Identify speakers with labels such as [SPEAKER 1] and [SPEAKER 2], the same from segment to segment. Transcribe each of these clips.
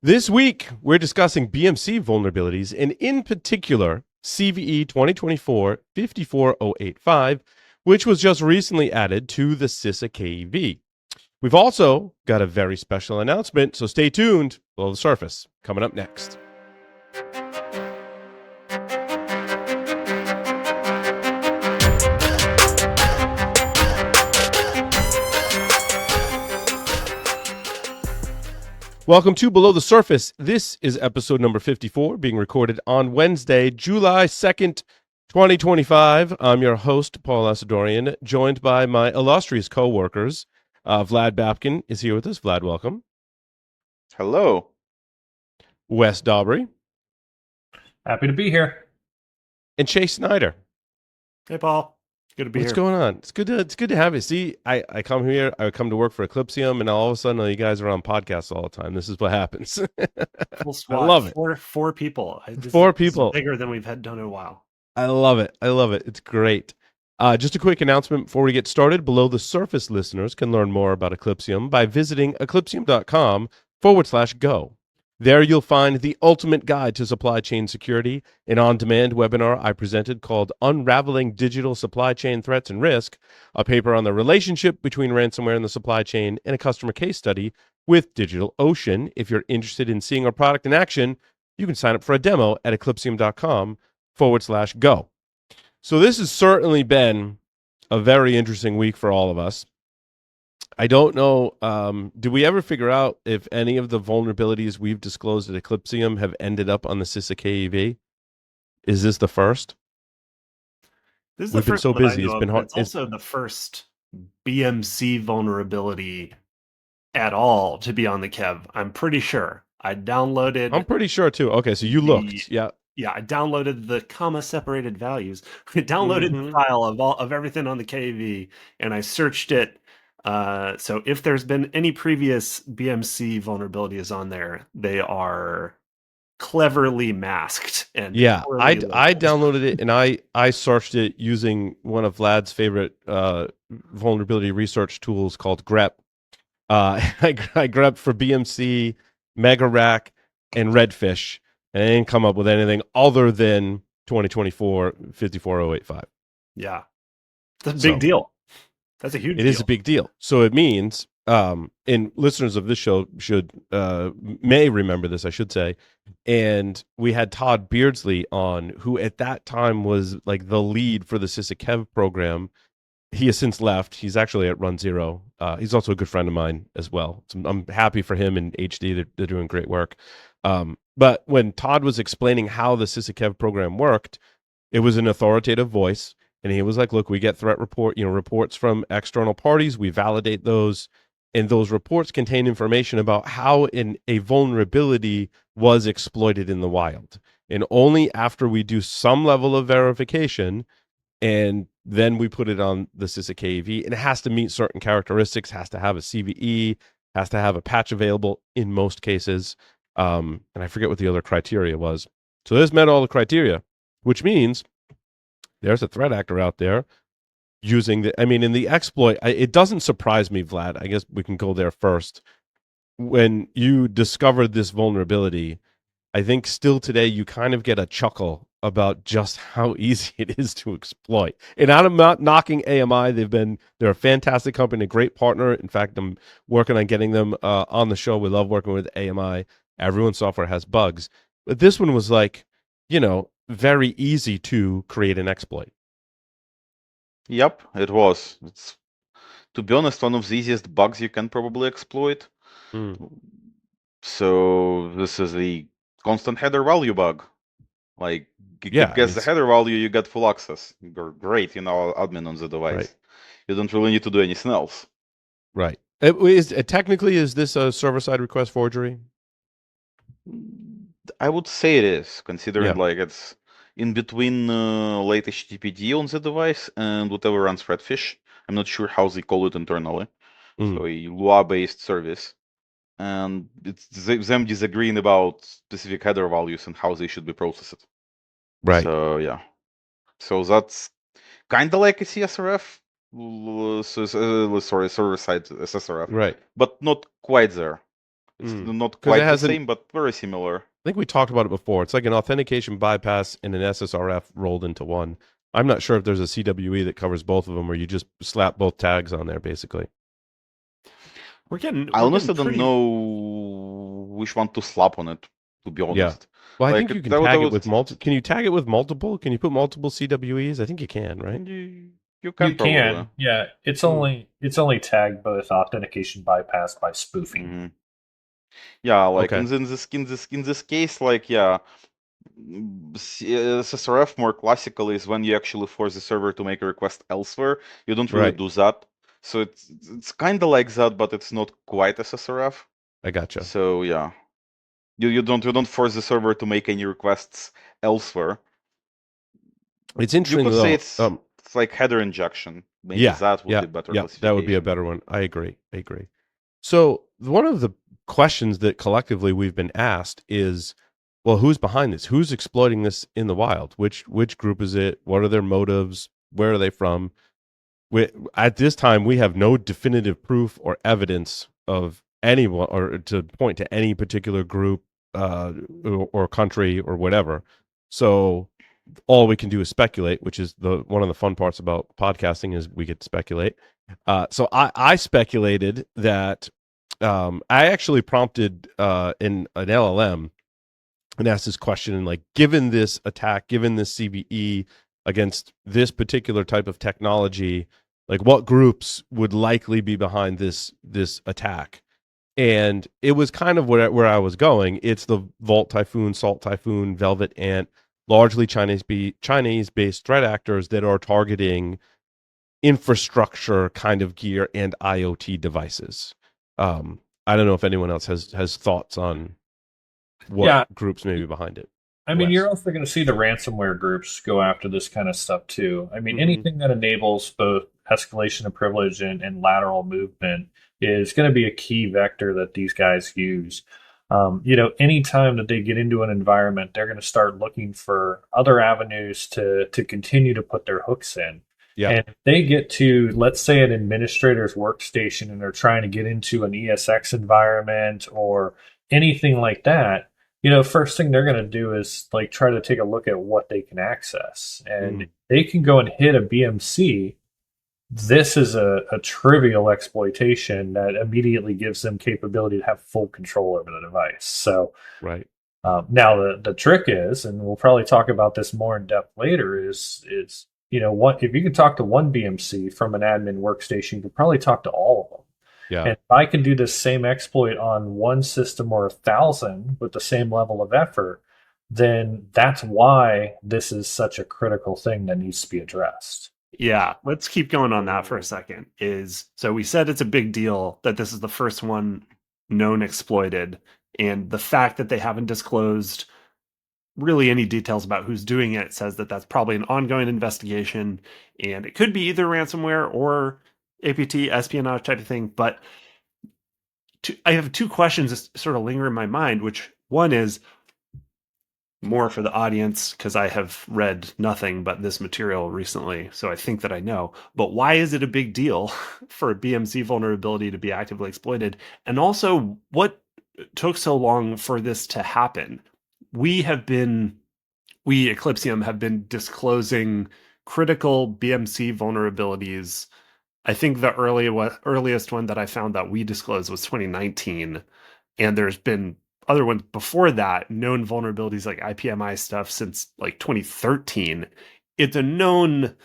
[SPEAKER 1] This week, we're discussing BMC vulnerabilities and, in particular, CVE 2024-54085, which was just recently added to the CISA KEV. We've also got a very special announcement, so stay tuned. Below the surface, coming up next. Welcome to Below the Surface. This is episode number 54, being recorded on Wednesday, July 2nd, 2025. I'm your host, Paul Asadorian, joined by my illustrious co-workers. Vlad Babkin is here with us. Vlad, welcome.
[SPEAKER 2] Hello.
[SPEAKER 1] Wes Daubry.
[SPEAKER 3] Happy to be here.
[SPEAKER 1] And Chase Snyder.
[SPEAKER 4] Hey, Paul. Good to be
[SPEAKER 1] What's
[SPEAKER 4] here.
[SPEAKER 1] going on? It's good to have you. See, I come here, I come to work for Eclipsium, and all of a sudden you guys are on podcasts all the time. This is what happens.
[SPEAKER 4] Full
[SPEAKER 1] I
[SPEAKER 4] SWAT.
[SPEAKER 1] love it.
[SPEAKER 4] Four people.
[SPEAKER 1] Four people.
[SPEAKER 4] This is bigger than we've had done in a while.
[SPEAKER 1] I love it. It's great. Just a quick announcement before we get started. Below the Surface listeners can learn more about Eclipsium by visiting eclipsium.com/go. There you'll find the ultimate guide to supply chain security, an on-demand webinar I presented called Unraveling Digital Supply Chain Threats and Risk, a paper on the relationship between ransomware and the supply chain, and a customer case study with DigitalOcean. If you're interested in seeing our product in action, you can sign up for a demo at eclipsium.com/go. So this has certainly been a very interesting week for all of us. I don't know, did we ever figure out if any of the vulnerabilities we've disclosed at Eclipsium have ended up on the CISA KEV? Is this the first?
[SPEAKER 4] This is
[SPEAKER 1] We've
[SPEAKER 4] the
[SPEAKER 1] been
[SPEAKER 4] first
[SPEAKER 1] so
[SPEAKER 4] one I
[SPEAKER 1] busy.
[SPEAKER 4] know
[SPEAKER 1] It's
[SPEAKER 4] of,
[SPEAKER 1] been
[SPEAKER 4] but
[SPEAKER 1] hard.
[SPEAKER 4] It's also the first BMC vulnerability at all to be on the Kev. I'm pretty sure. I downloaded.
[SPEAKER 1] I'm pretty sure too. Okay, so you looked. Yeah.
[SPEAKER 4] Yeah, I downloaded the comma-separated values. I downloaded the file of everything on the KV, and I searched it. So if there's been any previous BMC vulnerabilities on there, they are cleverly masked and
[SPEAKER 1] Yeah, I
[SPEAKER 4] poorly labeled.
[SPEAKER 1] downloaded it and I searched it using one of Vlad's favorite vulnerability research tools called grep. I grepped for BMC, Mega Rack, and Redfish, and I didn't come up with anything other than 2024-54085.
[SPEAKER 4] Yeah, that's a big deal. That's a huge deal.
[SPEAKER 1] It is a big deal. So it means, and listeners of this show may remember this, I should say. And we had Todd Beardsley on, who at that time was like the lead for the CISA Kev program. He has since left. He's actually at Run Zero. He's also a good friend of mine as well. So I'm happy for him and HD. They're doing great work. But when Todd was explaining how the CISA Kev program worked, it was an authoritative voice. And he was like, look, we get threat reports from external parties. We validate those. And those reports contain information about how a vulnerability was exploited in the wild. And only after we do some level of verification, and then we put it on the CISA KEV, and it has to meet certain characteristics, has to have a CVE, has to have a patch available in most cases. And I forget what the other criteria was. So this met all the criteria, which means there's a threat actor out there using in the exploit, it doesn't surprise me, Vlad. I guess we can go there first. When you discovered this vulnerability, I think still today you kind of get a chuckle about just how easy it is to exploit. And I'm not knocking AMI. They're a fantastic company, a great partner. In fact, I'm working on getting them on the show. We love working with AMI. Everyone's software has bugs. But this one was like, very easy to create an exploit.
[SPEAKER 2] Yep, it was. It's, to be honest, one of the easiest bugs you can probably exploit. So this is the constant header value bug. Like, you guess the header value, you get full access. You're great, admin on the device. Right. You don't really need to do anything else.
[SPEAKER 1] Right. Technically, is this a server-side request forgery?
[SPEAKER 2] I would say it is, considering it's in between late HTTPD on the device and whatever runs Redfish. I'm not sure how they call it internally. So a Lua-based service. And it's them disagreeing about specific header values and how they should be processed.
[SPEAKER 1] Right.
[SPEAKER 2] So, yeah. So that's kind of like a CSRF. Sorry, server-side SSRF.
[SPEAKER 1] Right.
[SPEAKER 2] But not quite there. It's
[SPEAKER 1] Mm.
[SPEAKER 2] not
[SPEAKER 1] 'Cause it
[SPEAKER 2] quite the
[SPEAKER 1] has
[SPEAKER 2] same, but very similar.
[SPEAKER 1] I think we talked about it before. It's like an authentication bypass and an SSRF rolled into one. I'm not sure if there's a CWE that covers both of them, or you just slap both tags on there, basically.
[SPEAKER 2] I honestly don't know which one to slap on it, to be
[SPEAKER 1] Yeah.
[SPEAKER 2] honest.
[SPEAKER 1] Well, I
[SPEAKER 2] Like,
[SPEAKER 1] think you can
[SPEAKER 2] that
[SPEAKER 1] tag it
[SPEAKER 2] was-
[SPEAKER 1] with multiple. Can you tag it with multiple? Can you put multiple CWEs? I think you can, right?
[SPEAKER 2] You can probably.
[SPEAKER 3] Yeah. It's only tagged both authentication bypass by spoofing.
[SPEAKER 2] Mhm. Yeah, like
[SPEAKER 1] Okay.
[SPEAKER 2] in this case, like SSRF more classically is when you actually force the server to make a request elsewhere. You don't really
[SPEAKER 1] Right.
[SPEAKER 2] do that. So it's kind of like that, but it's not quite SSRF.
[SPEAKER 1] I gotcha.
[SPEAKER 2] So yeah, you don't force the server to make any requests elsewhere.
[SPEAKER 1] It's interesting
[SPEAKER 2] You could
[SPEAKER 1] though.
[SPEAKER 2] say it's like header injection. Maybe
[SPEAKER 1] Yeah,
[SPEAKER 2] that would be better classification.
[SPEAKER 1] that would be a better one. I agree. So one of the questions that collectively we've been asked is, well, who's behind this? Who's exploiting this in the wild? Which group is it? What are their motives? Where are they from? At this time, we have no definitive proof or evidence of anyone, or to point to any particular group or country or whatever. So all we can do is speculate, which is one of the fun parts about podcasting is we get to speculate. So I speculated that I actually prompted in an LLM and asked this question, and like, given this attack, given this CVE against this particular type of technology, like what groups would likely be behind this attack? And it was kind of where I was going. It's the Vault Typhoon, Salt Typhoon, Velvet Ant, largely Chinese-based threat actors that are targeting infrastructure kind of gear and IoT devices. I don't know if anyone else has thoughts on what groups may be behind it.
[SPEAKER 3] I mean, you're also going to see the ransomware groups go after this kind of stuff too. I mean, anything that enables both escalation of privilege and lateral movement is going to be a key vector that these guys use. Anytime that they get into an environment, they're going to start looking for other avenues to continue to put their hooks in.
[SPEAKER 1] Yeah.
[SPEAKER 3] And if they get to, let's say, an administrator's workstation and they're trying to get into an ESX environment or anything like that, first thing they're going to do is like try to take a look at what they can access. And they can go and hit a BMC. This is a trivial exploitation that immediately gives them capability to have full control over the device. So,
[SPEAKER 1] right.
[SPEAKER 3] Now the trick is, and we'll probably talk about this more in depth later, is what if you can talk to one BMC from an admin workstation, you could probably talk to all of them.
[SPEAKER 1] Yeah.
[SPEAKER 3] And if I can do the same exploit on one system or 1,000 with the same level of effort, then that's why this is such a critical thing that needs to be addressed.
[SPEAKER 4] Yeah, let's keep going on that for a second. So we said it's a big deal that this is the first one known exploited, and the fact that they haven't disclosed really any details about who's doing it says that that's probably an ongoing investigation, and it could be either ransomware or APT espionage type of thing. But I have two questions that sort of linger in my mind, which one is more for the audience because I have read nothing but this material recently, so I think that I know. But why is it a big deal for a BMC vulnerability to be actively exploited? And also, what took so long for this to happen? We Eclipsium have been disclosing critical BMC vulnerabilities. I think the earliest one that I found that we disclosed was 2019, and there's been other ones before that, known vulnerabilities like IPMI stuff since like 2013. It's a known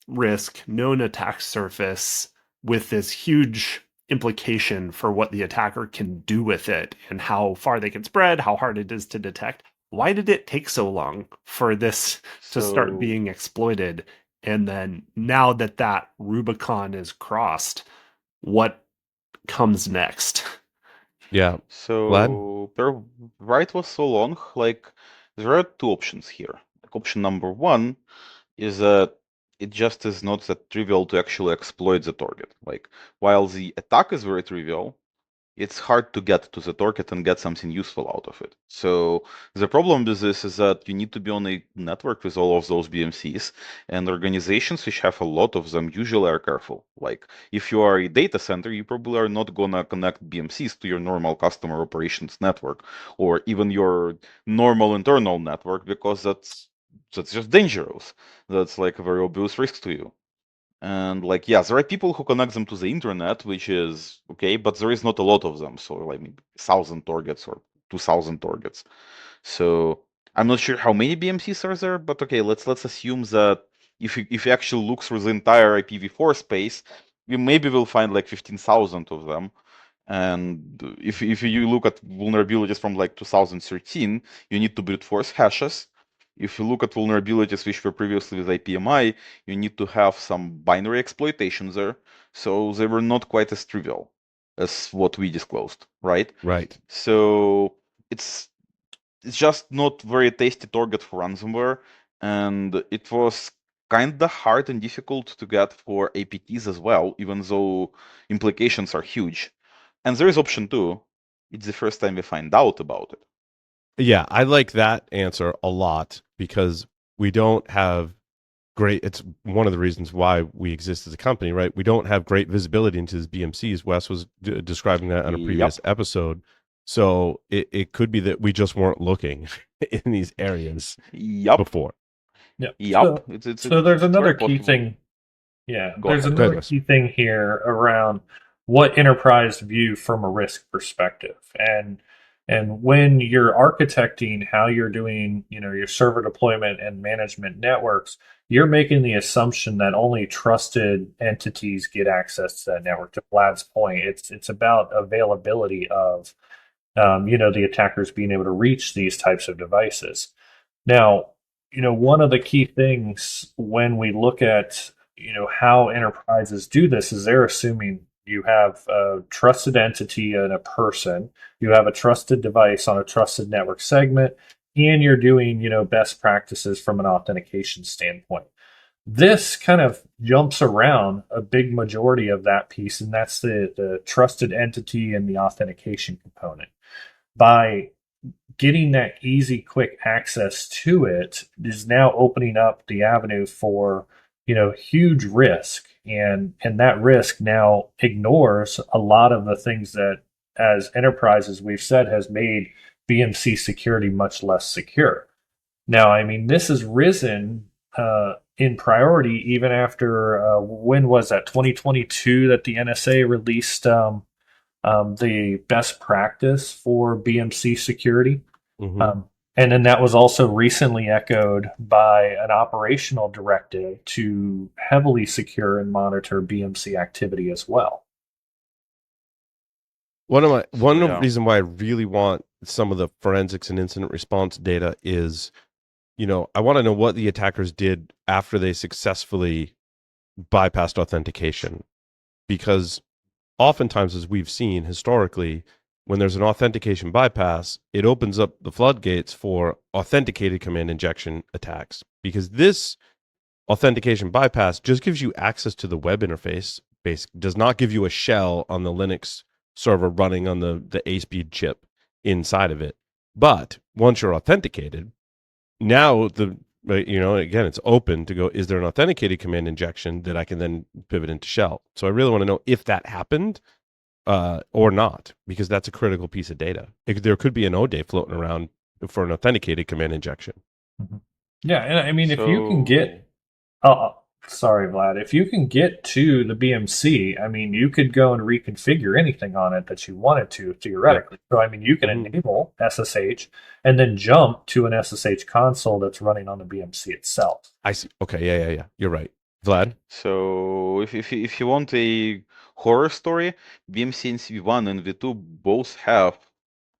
[SPEAKER 4] risk, known attack surface with this huge implication for what the attacker can do with it and how far they can spread, how hard it is to detect. Why did it take so long for this to start being exploited? And then now that Rubicon is crossed, what comes next?
[SPEAKER 1] Yeah.
[SPEAKER 2] So why it was so long? Like, there are two options here. Like, option number one is that it just is not that trivial to actually exploit the target. Like, while the attack is very trivial, it's hard to get to the target and get something useful out of it. So the problem with this is that you need to be on a network with all of those BMCs, and organizations which have a lot of them usually are careful. Like if you are a data center, you probably are not gonna connect BMCs to your normal customer operations network or even your normal internal network, because that's just dangerous. That's like a very obvious risk to you. And like, yeah, there are people who connect them to the internet, which is okay, but there is not a lot of them. So like maybe 1,000 targets or 2,000 targets. So I'm not sure how many BMCs are there, but okay, let's assume that if you actually look through the entire IPv4 space, we maybe will find like 15,000 of them. And if you look at vulnerabilities from like 2013, you need to brute force hashes. If you look at vulnerabilities which were previously with IPMI, you need to have some binary exploitation there. So they were not quite as trivial as what we disclosed, right?
[SPEAKER 1] Right.
[SPEAKER 2] So it's just not very tasty target for ransomware, and it was kind of hard and difficult to get for APTs as well, even though implications are huge. And there is option 2. It's the first time we find out about it.
[SPEAKER 1] Yeah, I like that answer a lot because we don't have great. It's one of the reasons why we exist as a company, right? We don't have great visibility into these BMCs. Wes was describing that on a previous episode. So it could be that we just weren't looking in these areas before.
[SPEAKER 3] Yep. So there's another key thing. Yeah, there's another key thing here around what enterprise view from a risk perspective, and when you're architecting how you're doing, your server deployment and management networks, you're making the assumption that only trusted entities get access to that network. To Vlad's point, it's about availability of, the attackers being able to reach these types of devices. Now, one of the key things when we look at, how enterprises do this is they're assuming you have a trusted entity and a person, you have a trusted device on a trusted network segment, and you're doing, best practices from an authentication standpoint. This kind of jumps around a big majority of that piece, and that's the trusted entity and the authentication component. By getting that easy, quick access to it is now opening up the avenue for, huge risk. And that risk now ignores a lot of the things that, as enterprises, we've said has made BMC security much less secure. Now, I mean, this has risen in priority even after, when was that, 2022, that the NSA released the best practice for BMC security.
[SPEAKER 1] Mm-hmm.
[SPEAKER 3] And then that was also recently echoed by an operational directive to heavily secure and monitor BMC activity as well.
[SPEAKER 1] One reason why I really want some of the forensics and incident response data is, I want to know what the attackers did after they successfully bypassed authentication, because oftentimes, as we've seen historically, when there's an authentication bypass, it opens up the floodgates for authenticated command injection attacks, because this authentication bypass just gives you access to the web interface, basically does not give you a shell on the Linux server running on the ASPEED chip inside of it. But once you're authenticated, now again, it's open to go, is there an authenticated command injection that I can then pivot into shell? So I really want to know if that happened or not, because that's a critical piece of data. There could be an ODE floating around for an authenticated command injection.
[SPEAKER 3] Mm-hmm. Yeah, and I mean, if you can get, sorry, Vlad, if you can get to the BMC, I mean, you could go and reconfigure anything on it that you wanted to, theoretically. So, I mean, you can enable SSH and then jump to an SSH console that's running on the BMC itself.
[SPEAKER 1] I see. Okay, yeah. You're right. Vlad?
[SPEAKER 2] So if you want a horror story, BMC and CV1 and V2 both have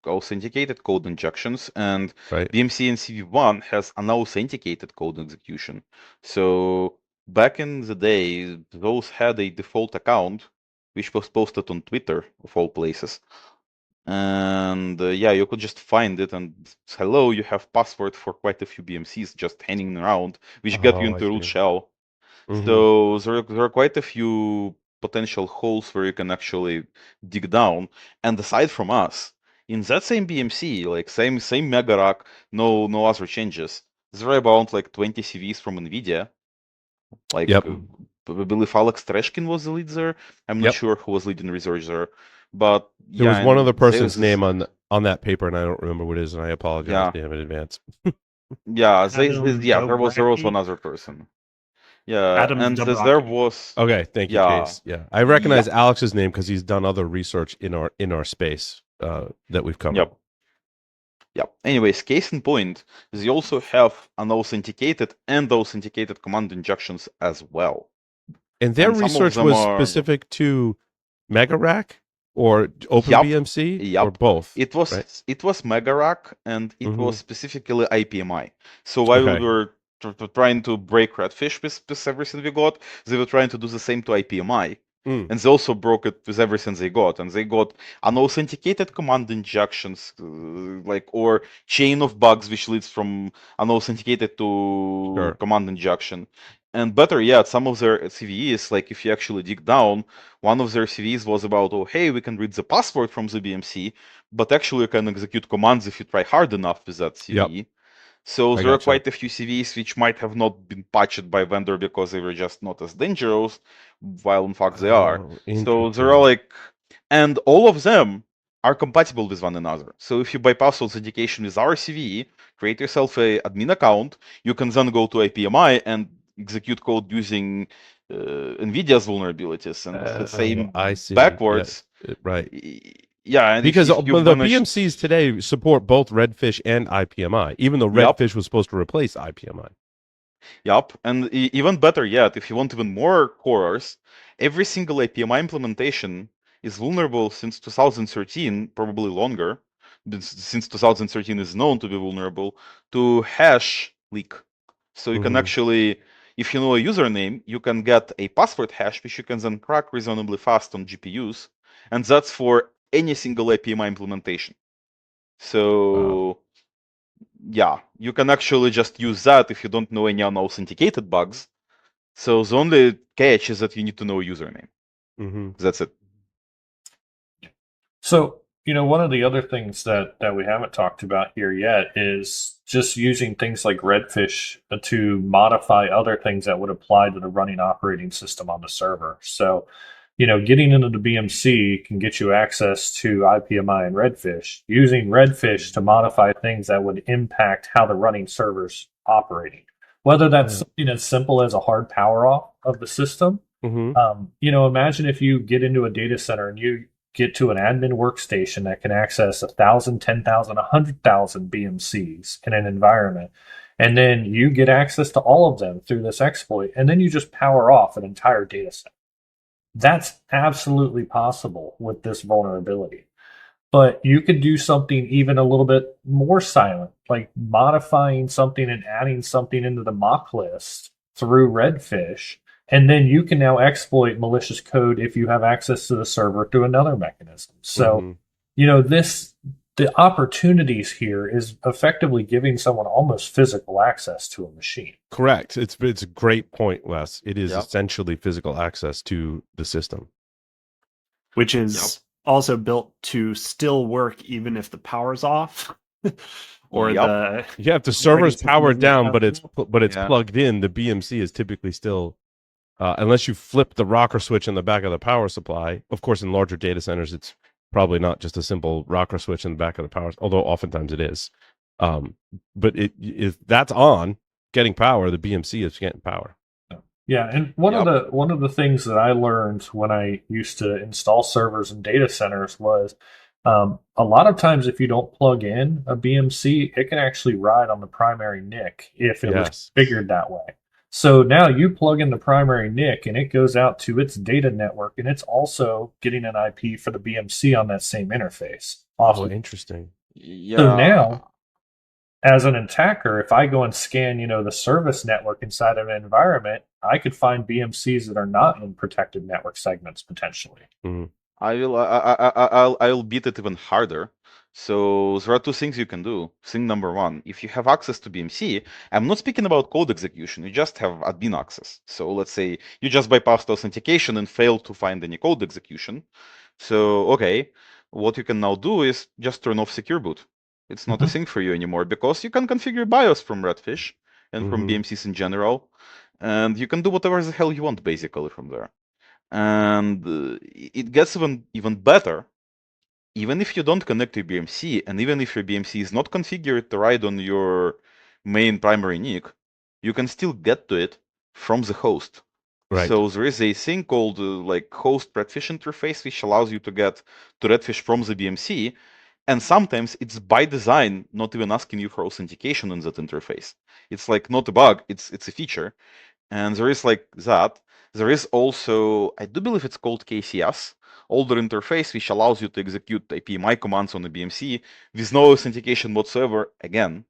[SPEAKER 2] authenticated code injections, and BMC and CV1 has unauthenticated code execution. So back in the day, those had a default account, which was posted on Twitter, of all places. And you could just find it and, hello, you have password for quite a few BMCs just hanging around, which get you into root shell. So there are quite a few potential holes where you can actually dig down. And aside from us, in that same BMC, like same mega rack, no other changes. There are about like 20 CVs from NVIDIA. Like,
[SPEAKER 1] Yep.
[SPEAKER 2] I believe Alex Treshkin was the lead there. I'm not
[SPEAKER 1] Yep.
[SPEAKER 2] sure who was leading research there, but
[SPEAKER 1] There was
[SPEAKER 2] yeah,
[SPEAKER 1] one
[SPEAKER 2] and
[SPEAKER 1] other person's
[SPEAKER 2] there's-
[SPEAKER 1] name on that paper, and I don't remember what it is, and I apologize
[SPEAKER 2] Yeah.
[SPEAKER 1] to him in advance.
[SPEAKER 2] Yeah,
[SPEAKER 4] Adam
[SPEAKER 2] there was
[SPEAKER 4] Dobracki?
[SPEAKER 2] one other person. Yeah,
[SPEAKER 4] Adam
[SPEAKER 2] and there
[SPEAKER 4] Dobracki.
[SPEAKER 2] was
[SPEAKER 1] Okay, thank you,
[SPEAKER 2] Yeah.
[SPEAKER 1] Chase. Yeah, I recognize Alex's name because he's done other research in our space that we've covered.
[SPEAKER 2] Yep. Anyways, case in point, they also have unauthenticated and authenticated command injections as well.
[SPEAKER 1] And their
[SPEAKER 2] And some of
[SPEAKER 1] research
[SPEAKER 2] them
[SPEAKER 1] was
[SPEAKER 2] are-
[SPEAKER 1] specific to MegaRack or OpenBMC or both.
[SPEAKER 2] It was
[SPEAKER 1] right?
[SPEAKER 2] it was MegaRack and it
[SPEAKER 1] Mhm.
[SPEAKER 2] was specifically IPMI. So while
[SPEAKER 1] Okay.
[SPEAKER 2] we were trying to break Redfish with everything we got, they were trying to do the same to IPMI.
[SPEAKER 1] Mm.
[SPEAKER 2] And they also broke it with everything they got. And they got unauthenticated command injections, or chain of bugs which leads from unauthenticated to
[SPEAKER 1] Sure.
[SPEAKER 2] command injection. And better yet, some of their CVEs, like if you actually dig down, one of their CVEs was about, oh, hey, we can read the password from the BMC, but actually you can execute commands if you try hard enough with that CVE. So
[SPEAKER 1] I
[SPEAKER 2] there are
[SPEAKER 1] gotcha.
[SPEAKER 2] quite a few CVEs which might have not been patched by vendor because they were just not as dangerous, while in fact they are. So there are like, and all of them are compatible with one another. So if you bypass authentication with our CVE, create yourself a admin account, you can then go to IPMI and execute code using NVIDIA's vulnerabilities and the same
[SPEAKER 1] I see.
[SPEAKER 2] backwards.
[SPEAKER 1] Yeah, right.
[SPEAKER 2] Yeah, and
[SPEAKER 1] Because
[SPEAKER 2] if you
[SPEAKER 1] the
[SPEAKER 2] manage-
[SPEAKER 1] BMCs today support both Redfish and IPMI, even though
[SPEAKER 2] Yup.
[SPEAKER 1] Redfish was supposed to replace IPMI.
[SPEAKER 2] Yup, and even better yet, if you want even more horrors, every single IPMI implementation is vulnerable since 2013, probably longer, since 2013 is known to be vulnerable, to hash leak. So you can
[SPEAKER 1] Mhm.
[SPEAKER 2] actually, if you know a username, you can get a password hash, which you can then crack reasonably fast on GPUs, and that's for any single IPMI implementation. So yeah, you can actually just use that if you don't know any unauthenticated bugs. So the only catch is that you need to know a username.
[SPEAKER 1] Mm-hmm.
[SPEAKER 2] That's it.
[SPEAKER 3] So, one of the other things that we haven't talked about here yet is just using things like Redfish to modify other things that would apply to the running operating system on the server. So, getting into the BMC can get you access to IPMI and Redfish, using Redfish to modify things that would impact how the running server's operating. Whether that's something as simple as a hard power off of the system.
[SPEAKER 1] Mm-hmm.
[SPEAKER 3] Imagine if you get into a data center and you get to an admin workstation that can access 1,000, 10,000, 100,000 BMCs in an environment. And then you get access to all of them through this exploit, and then you just power off an entire data set. That's absolutely possible with this vulnerability. But you could do something even a little bit more silent, like modifying something and adding something into the mock list through Redfish. And then you can now exploit malicious code if you have access to the server through another mechanism. So, the opportunities here is effectively giving someone almost physical access to a machine.
[SPEAKER 1] Correct. It's a great point, Wes. It is essentially physical access to the system,
[SPEAKER 4] which is also built to still work even if the power's off. Or
[SPEAKER 1] if the server's powered down, but it's plugged in, the BMC is typically still, unless you flip the rocker switch in the back of the power supply. Of course, in larger data centers, it's probably not just a simple rocker switch in the back of the power, although oftentimes it is. But if that's on, getting power, the BMC is getting power.
[SPEAKER 3] Yeah, and one of the things that I learned when I used to install servers in data centers was a lot of times if you don't plug in a BMC, it can actually ride on the primary NIC if it was configured that way. So now you plug in the primary NIC and it goes out to its data network, and it's also getting an IP for the BMC on that same interface.
[SPEAKER 1] Oh, interesting.
[SPEAKER 3] Yeah. So now, as an attacker, if I go and scan, the service network inside of an environment, I could find BMCs that are not in protected network segments potentially.
[SPEAKER 2] Mm-hmm. I'll beat it even harder. So there are two things you can do. Thing number one, if you have access to BMC, I'm not speaking about code execution, you just have admin access. So let's say you just bypassed authentication and failed to find any code execution. So, okay, what you can now do is just turn off secure boot. It's not a thing for you anymore because you can configure BIOS from Redfish and from BMCs in general. And you can do whatever the hell you want basically from there. And it gets even better. Even if you don't connect to BMC, and even if your BMC is not configured to ride on your main primary NIC, you can still get to it from the host.
[SPEAKER 1] Right.
[SPEAKER 2] So there is a thing called like host Redfish interface, which allows you to get to Redfish from the BMC. And sometimes it's by design not even asking you for authentication in that interface. It's like not a bug, it's a feature. And there is like that. There is also, I do believe it's called KCS, older interface, which allows you to execute APMI commands on the BMC with no authentication whatsoever again.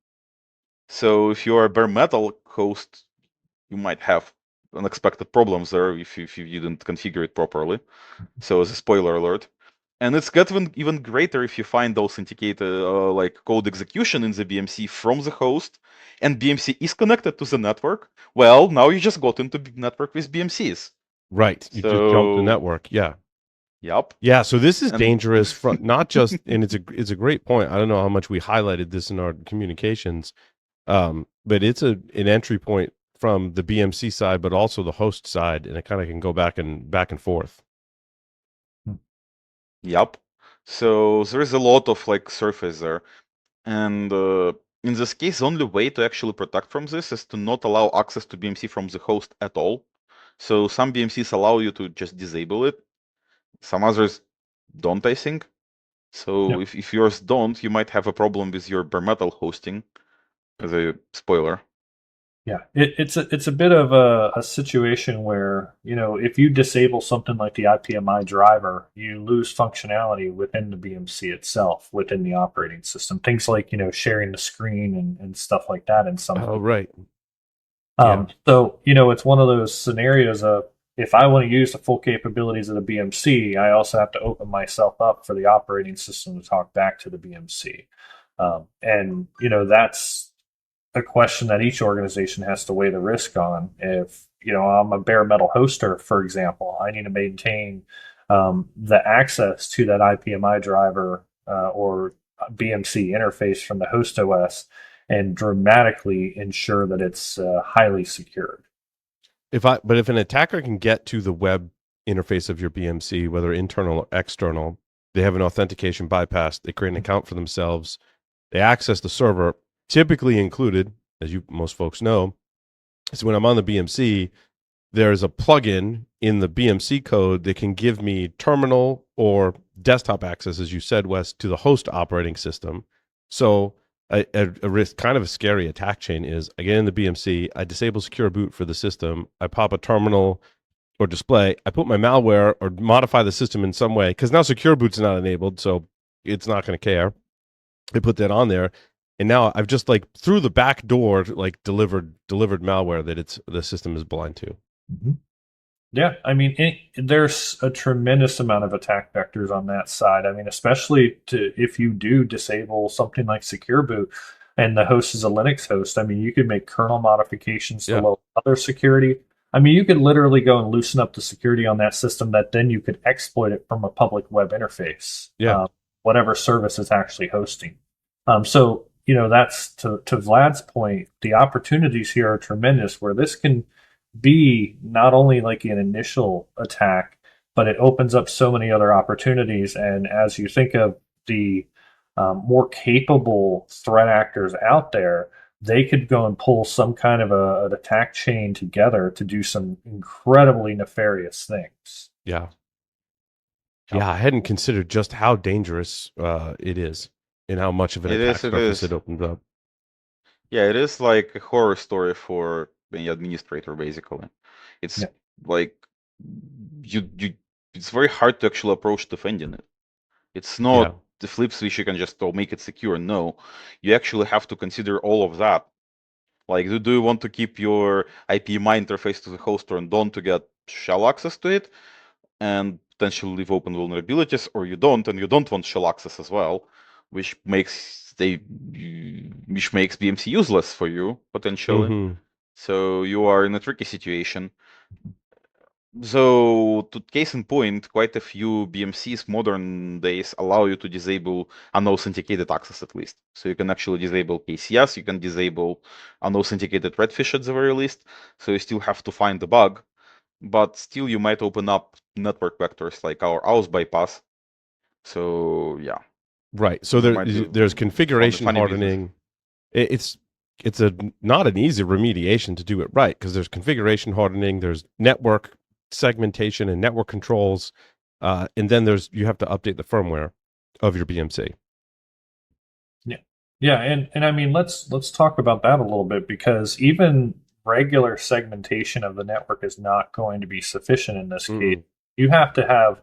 [SPEAKER 2] So if you are a bare metal host, you might have unexpected problems there if you didn't configure it properly. So as a spoiler alert. And it's gotten even greater if you find authenticated like code execution in the BMC from the host, and BMC is connected to the network. Well, now you just got into the network with BMCs.
[SPEAKER 1] Right. You just jumped the network. Yeah.
[SPEAKER 2] Yep.
[SPEAKER 1] Yeah. So this is dangerous from not just, and it's a great point. I don't know how much we highlighted this in our communications, but it's an entry point from the BMC side, but also the host side, and it kind of can go back and forth.
[SPEAKER 2] Yep. So there is a lot of like surface there, and in this case, the only way to actually protect from this is to not allow access to BMC from the host at all. So some BMCs allow you to just disable it. Some others don't, I think. So if yours don't, you might have a problem with your bare metal hosting, as a spoiler.
[SPEAKER 3] Yeah, it's a bit of a situation where, if you disable something like the IPMI driver, you lose functionality within the BMC itself, within the operating system. Things like, sharing the screen and stuff like that in some.
[SPEAKER 1] Oh, right.
[SPEAKER 3] So, it's one of those scenarios of, if I want to use the full capabilities of the BMC, I also have to open myself up for the operating system to talk back to the BMC. And, that's a question that each organization has to weigh the risk on. If I'm a bare metal hoster, for example, I need to maintain the access to that IPMI driver or BMC interface from the host OS and dramatically ensure that it's highly secured.
[SPEAKER 1] But if an attacker can get to the web interface of your BMC, whether internal or external, they have an authentication bypass, they create an account for themselves, they access the server. Typically included, as most folks know, is when I'm on the BMC, there's a plugin in the BMC code that can give me terminal or desktop access, as you said, Wes, to the host operating system. So a risk, kind of a scary attack chain is, I get in the BMC, I disable secure boot for the system, I pop a terminal or display, I put my malware or modify the system in some way, because now secure boot's not enabled, so it's not going to care. I put that on there. And now I've just through the back door delivered malware that the system is blind to.
[SPEAKER 3] Mm-hmm. Yeah, I mean, there's a tremendous amount of attack vectors on that side. I mean, especially if you do disable something like secure boot and the host is a Linux host. I mean, you could make kernel modifications to lower other security. I mean, you could literally go and loosen up the security on that system that then you could exploit it from a public web interface. Whatever service it's actually hosting. So that's to Vlad's point, the opportunities here are tremendous where this can be not only like an initial attack, but it opens up so many other opportunities. And as you think of the more capable threat actors out there, they could go and pull some kind of an attack chain together to do some incredibly nefarious things.
[SPEAKER 1] Yeah, I hadn't considered just how dangerous it is. And how much of an attack surface it opens up.
[SPEAKER 2] Yeah, it is like a horror story for any administrator, basically. It's like you it's very hard to actually approach defending it. It's not the flip switch you can just make it secure. No, you actually have to consider all of that. Like, do you want to keep your IPMI interface to the host turned on to get shell access to it and potentially leave open vulnerabilities, or you don't, and you don't want shell access as well? which makes BMC useless for you potentially. So you are in a tricky situation. So, to case in point, quite a few BMCs modern days allow you to disable unauthenticated access at least. So you can actually disable KCS, you can disable unauthenticated redfish at the very least. So you still have to find the bug, but still you might open up network vectors like our auth bypass. So yeah.
[SPEAKER 1] Right. So there's configuration hardening. It's not an easy remediation to do it right, because there's configuration hardening, there's network segmentation and network controls, and then you have to update the firmware of your BMC.
[SPEAKER 3] Yeah, and I mean let's talk about that a little bit, because even regular segmentation of the network is not going to be sufficient in this case. You have to have,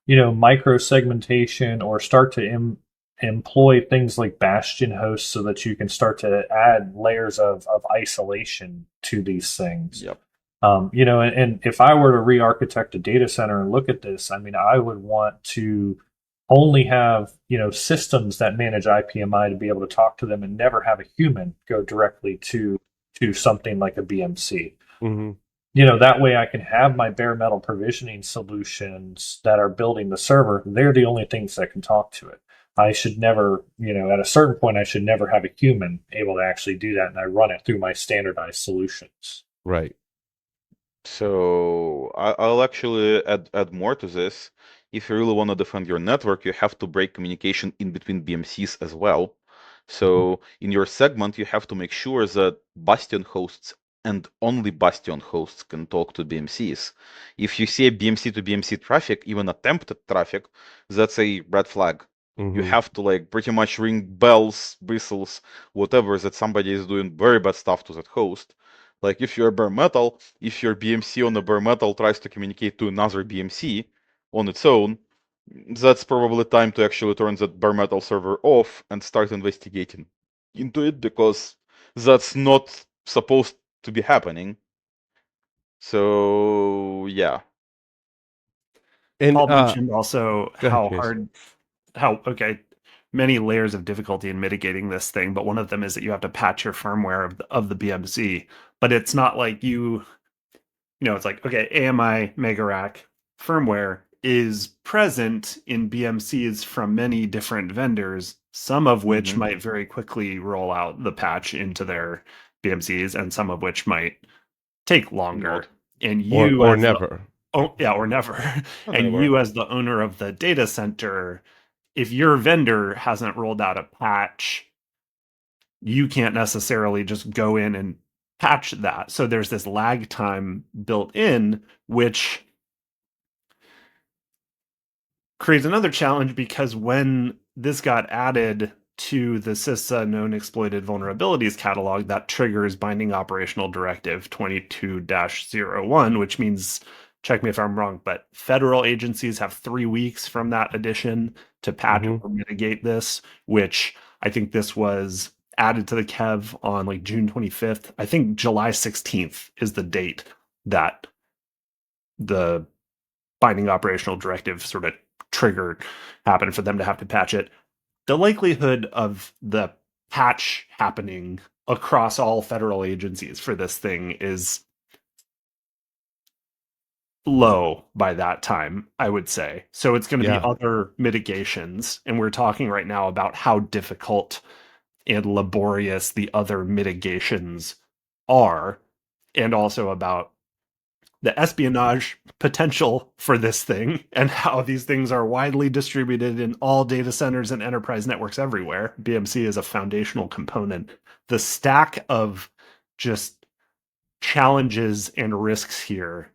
[SPEAKER 3] micro segmentation, or start to employ things like bastion hosts so that you can start to add layers of isolation to these things.
[SPEAKER 2] Yep.
[SPEAKER 3] And if I were to re-architect a data center and look at this, I mean, I would want to only have, systems that manage IPMI to be able to talk to them, and never have a human go directly to something like a BMC. That way I can have my bare metal provisioning solutions that are building the server. They're the only things that can talk to it. I should never, at a certain point, I should never have a human able to actually do that, and I run it through my standardized solutions.
[SPEAKER 1] Right.
[SPEAKER 2] So I'll actually add more to this. If you really want to defend your network, you have to break communication in between BMCs as well. So in your segment, you have to make sure that Bastion hosts and only Bastion hosts can talk to BMCs. If you see a BMC to BMC traffic, even attempted traffic, that's a red flag. You have to pretty much ring bells, whistles, whatever, that somebody is doing very bad stuff to that host. Like if you're bare metal, if your BMC on a bare metal tries to communicate to another BMC on its own, that's probably time to actually turn that bare metal server off and start investigating into it, because that's not supposed to be happening. So yeah.
[SPEAKER 4] And Paul mentioned also many layers of difficulty in mitigating this thing, but one of them is that you have to patch your firmware of the BMC. But it's not like it's like, okay, AMI Mega Rack firmware is present in BMCs from many different vendors, some of which might very quickly roll out the patch into their BMCs, and some of which might take longer. And you
[SPEAKER 1] or never.
[SPEAKER 4] Or never. And you, as the owner of the data center, if your vendor hasn't rolled out a patch, you can't necessarily just go in and patch that. So there's this lag time built in, which creates another challenge, because when this got added to the CISA known exploited vulnerabilities catalog, that triggers Binding Operational Directive 22-01, which means, check me if I'm wrong, but federal agencies have 3 weeks from that addition to patch or mitigate this, which I think this was added to the KEV on like June 25th. I think July 16th is the date that the Binding Operational Directive sort of triggered happened for them to have to patch it. The likelihood of the patch happening across all federal agencies for this thing is low by that time, I would say. So it's going to be other mitigations. And we're talking right now about how difficult and laborious the other mitigations are, and also about the espionage potential for this thing, and how these things are widely distributed in all data centers and enterprise networks everywhere. BMC is a foundational component. The stack of just challenges and risks here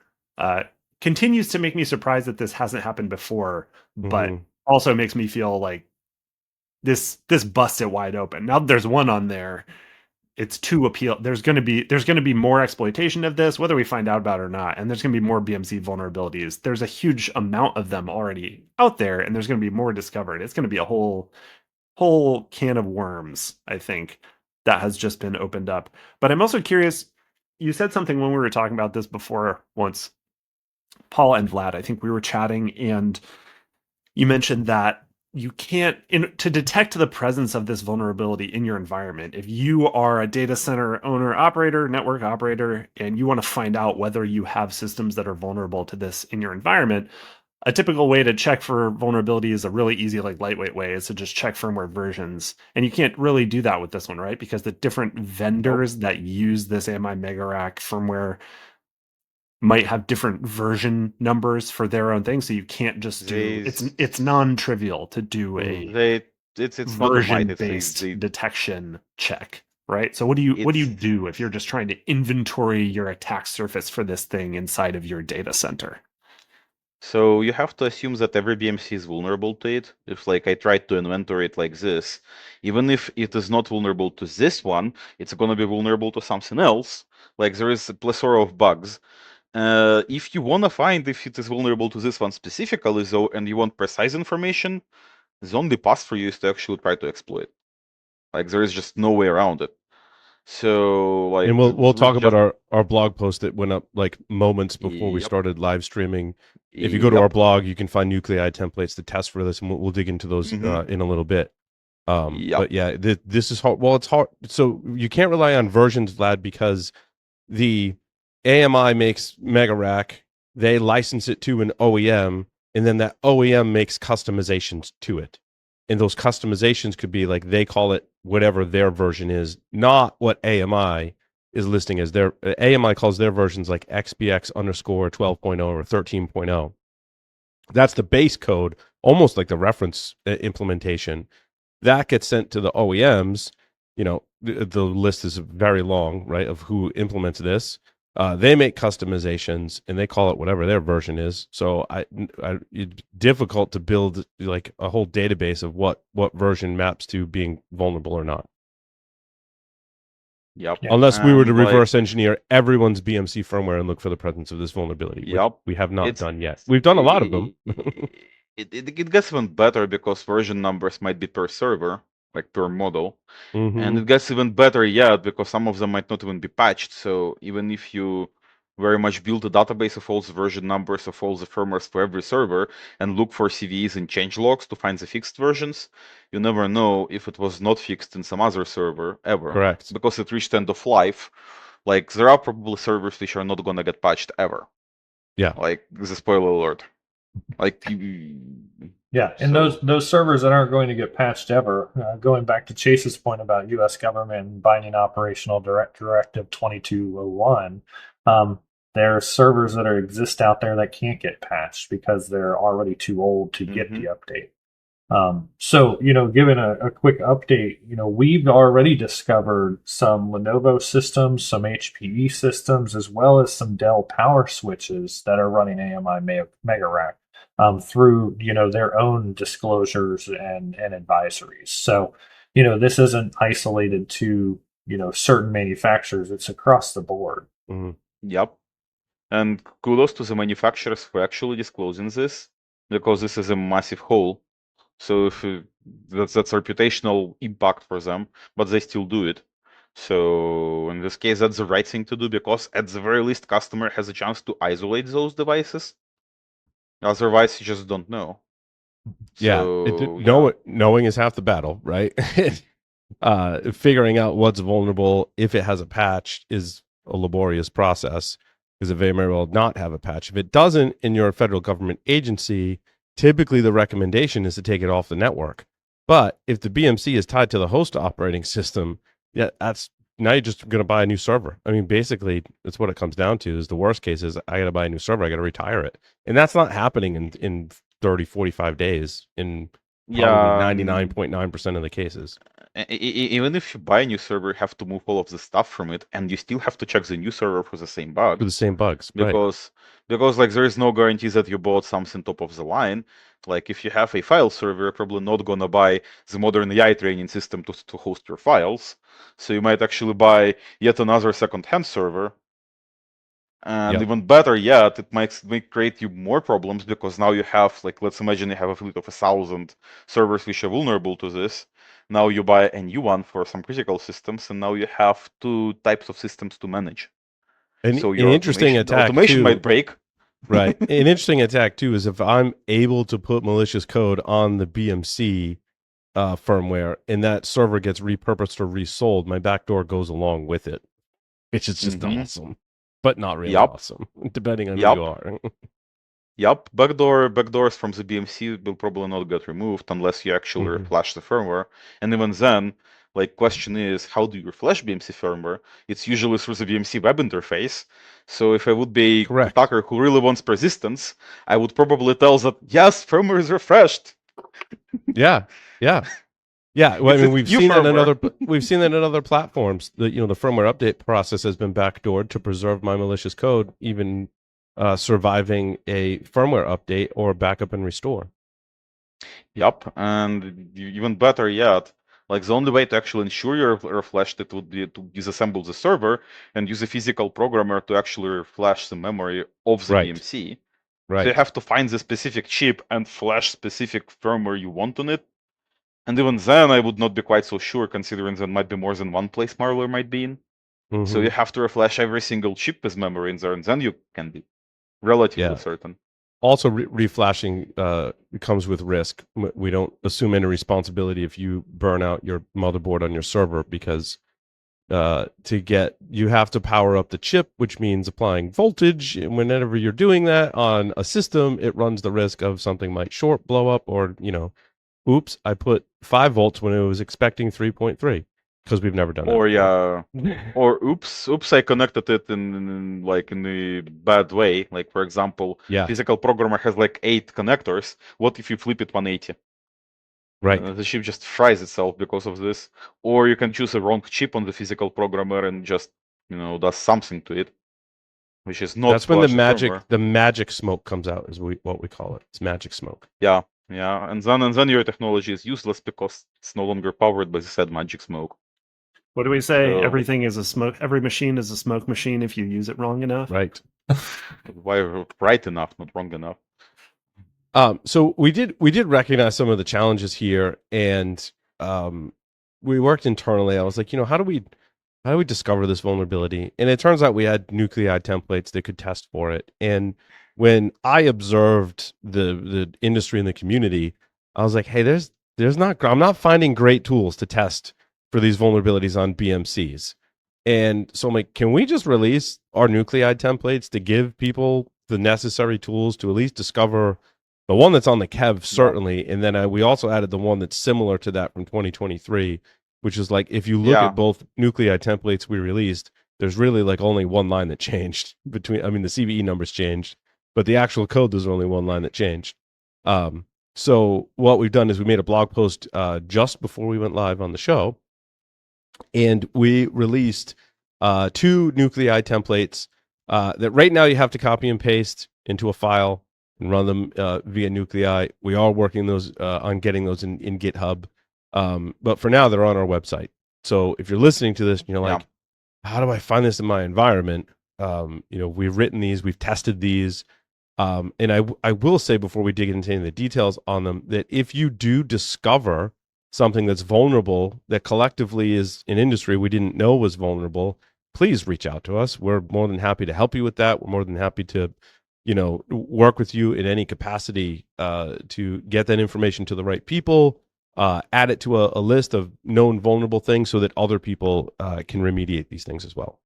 [SPEAKER 4] continues to make me surprised that this hasn't happened before, but also makes me feel like this busts it wide open. Now there's one on there. It's too appeal. There's going to be more exploitation of this, whether we find out about it or not, and there's going to be more BMC vulnerabilities. There's a huge amount of them already out there, and there's going to be more discovered. It's going to be a whole can of worms, I think, that has just been opened up. But I'm also curious. You said something when we were talking about this before once, Paul and Vlad. I think we were chatting, and you mentioned that you can't, to detect the presence of this vulnerability in your environment, if you are a data center owner, operator, network operator, and you want to find out whether you have systems that are vulnerable to this in your environment, a typical way to check for vulnerability is a really easy, like lightweight way, is to just check firmware versions. And you can't really do that with this one, right? Because the different vendors that use this AMI Mega Rack firmware might have different version numbers for their own thing, so you can't just do it's non-trivial to do a
[SPEAKER 2] it's not a might,
[SPEAKER 4] version-based detection check, right? So what do you do if you're just trying to inventory your attack surface for this thing inside of your data center?
[SPEAKER 2] So you have to assume that every BMC is vulnerable to it. If like I tried to inventory it like this, even if it is not vulnerable to this one, it's going to be vulnerable to something else. Like there is a plethora of bugs. If you want to find if it is vulnerable to this one specifically, though, and you want precise information, the only path for you is to actually try to exploit. Like there is just no way around it. So like,
[SPEAKER 1] and we'll talk about our blog post that went up like moments before we started live streaming. If you go to our blog, you can find nuclei templates to test for this, and we'll dig into those in a little bit. But yeah, this is hard. Well, it's hard. So you can't rely on versions, Vlad, because the AMI makes Mega Rack, they license it to an OEM, and then that OEM makes customizations to it. And those customizations could be like, they call it whatever their version is, not what AMI is listing as their. AMI calls their versions like XBX underscore 12.0 or 13.0. That's the base code, almost like the reference implementation. That gets sent to the OEMs. You know, the list is very long, right, of who implements this. They make customizations and they call it whatever their version is. So it's difficult to build like a whole database of what version maps to being vulnerable or not.
[SPEAKER 2] Yep.
[SPEAKER 1] Unless we were to reverse engineer everyone's BMC firmware and look for the presence of this vulnerability. Which we have not done yet. We've done a lot of them.
[SPEAKER 2] It gets even better because version numbers might be per server, like per model. And it gets even better yet because some of them might not even be patched. So even if you very much build a database of all the version numbers of all the firmwares for every server and look for CVEs and change logs to find the fixed versions, you never know if it was not fixed in some other server ever.
[SPEAKER 1] Correct.
[SPEAKER 2] Because it reached end of life. Like there are probably servers which are not gonna get patched ever.
[SPEAKER 1] Yeah.
[SPEAKER 2] Like the spoiler alert. Like
[SPEAKER 3] yeah, and those servers that aren't going to get patched ever, going back to Chase's point about U.S. government binding operational directive 2201, there are servers that exist out there that can't get patched because they're already too old to get the update. So, given a quick update, we've already discovered some Lenovo systems, some HPE systems, as well as some Dell power switches that are running AMI Mega Rack through, their own disclosures and advisories. So, this isn't isolated to, certain manufacturers. It's across the board.
[SPEAKER 2] Yep. And kudos to the manufacturers for actually disclosing this, because this is a massive hole. So if that's reputational impact for them, but they still do it. So in this case, that's the right thing to do, because at the very least, customer has a chance to isolate those devices. Otherwise, you just don't know.
[SPEAKER 1] Yeah,
[SPEAKER 2] So,
[SPEAKER 1] knowing is half the battle, right? Figuring out what's vulnerable if it has a patch is a laborious process, because it may well not have a patch. If it doesn't, in your federal government agency, typically the recommendation is to take it off the network. But if the BMC is tied to the host operating system, yeah, now you're just going to buy a new server. I mean, basically, that's what it comes down to. Is the worst case is I got to buy a new server, I got to retire it, and that's not happening in 30, 45 days in probably 99.9% of the cases.
[SPEAKER 2] Even if you buy a new server, you have to move all of the stuff from it, and you still have to check the new server for the same bug.
[SPEAKER 1] For the same bugs,
[SPEAKER 2] because like there is no guarantee that you bought something top of the line. Like if you have a file server, you're probably not gonna buy the modern AI training system to host your files. So you might actually buy yet another second-hand server. And even better yet, it might create you more problems, because now you have, like, let's imagine you have a fleet of 1,000 servers which are vulnerable to this. Now you buy a new one for some critical systems, and now you have two types of systems to manage.
[SPEAKER 1] And
[SPEAKER 2] so
[SPEAKER 1] an interesting attack
[SPEAKER 2] automation
[SPEAKER 1] too,
[SPEAKER 2] might break.
[SPEAKER 1] Right. An interesting attack too is if I'm able to put malicious code on the BMC firmware and that server gets repurposed or resold, my backdoor goes along with it, which is just awesome, but not really awesome, depending on who you are.
[SPEAKER 2] Yep, backdoors from the BMC will probably not get removed unless you actually reflash the firmware. And even then, like, question is, how do you reflash BMC firmware? It's usually through the BMC web interface. So if I would be a attacker who really wants persistence, I would probably tell that, yes, firmware is refreshed.
[SPEAKER 1] Yeah. Well, I mean, we've seen that in other platforms. The firmware update process has been backdoored to preserve my malicious code, even surviving a firmware update or backup and restore.
[SPEAKER 2] Yep, and even better yet, like the only way to actually ensure you're reflashed it would be to disassemble the server and use a physical programmer to actually reflash the memory of the BMC. So you have to find the specific chip and flash specific firmware you want on it. And even then, I would not be quite so sure, considering there might be more than one place malware might be in. So you have to reflash every single chip with memory in there, and then you can be relatively certain.
[SPEAKER 1] Also, reflashing comes with risk. We don't assume any responsibility if you burn out your motherboard on your server, because you have to power up the chip, which means applying voltage. And whenever you're doing that on a system, it runs the risk of something might short, blow up, or oops, I put 5 volts when it was expecting 3.3, because we've never done
[SPEAKER 2] that. Or oops, I connected it in the bad way. Like, for example, physical programmer has like 8 connectors. What if you flip it 180?
[SPEAKER 1] Right.
[SPEAKER 2] The chip just fries itself because of this. Or you can choose a wrong chip on the physical programmer and just does something to it, which is not.
[SPEAKER 1] That's when the magic smoke comes out, is what we call it. It's magic smoke.
[SPEAKER 2] Yeah, and then your technology is useless because it's no longer powered by the said magic smoke.
[SPEAKER 4] What do we say? Everything is a smoke. Every machine is a smoke machine if you use it wrong enough.
[SPEAKER 1] Right.
[SPEAKER 2] Why right enough, not wrong enough.
[SPEAKER 1] So we did recognize some of the challenges here, and we worked internally. I was like, how do we discover this vulnerability? And it turns out we had nuclei templates that could test for it. And when I observed the industry and the community, I was like, hey, I'm not finding great tools to test for these vulnerabilities on BMCs. And so I'm like, can we just release our nuclei templates to give people the necessary tools to at least discover the one that's on the KEV, certainly. And then we also added the one that's similar to that from 2023, which is like, if you look at both nuclei templates we released, there's really like only one line that changed the CVE numbers changed, but the actual code, there's only one line that changed. So what we've done is we made a blog post just before we went live on the show, and we released 2 nuclei templates that right now you have to copy and paste into a file and run them via nuclei. We are working on getting those in GitHub, but for now they're on our website. So if you're listening to this and you're like, how do I find this in my environment? We've written these, we've tested these, and I will say before we dig into any of the details on them that if you do discover something that's vulnerable that collectively is an industry we didn't know was vulnerable, please reach out to us. We're more than happy to help you with that. We're more than happy to work with you in any capacity to get that information to the right people, add it to a list of known vulnerable things so that other people can remediate these things as well.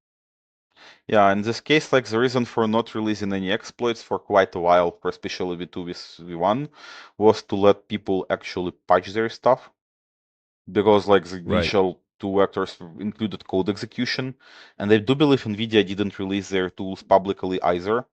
[SPEAKER 2] Yeah, in this case, like, the reason for not releasing any exploits for quite a while, for especially V2 with V1, was to let people actually patch their stuff. Because like the initial 2 vectors included code execution, and I do believe NVIDIA didn't release their tools publicly either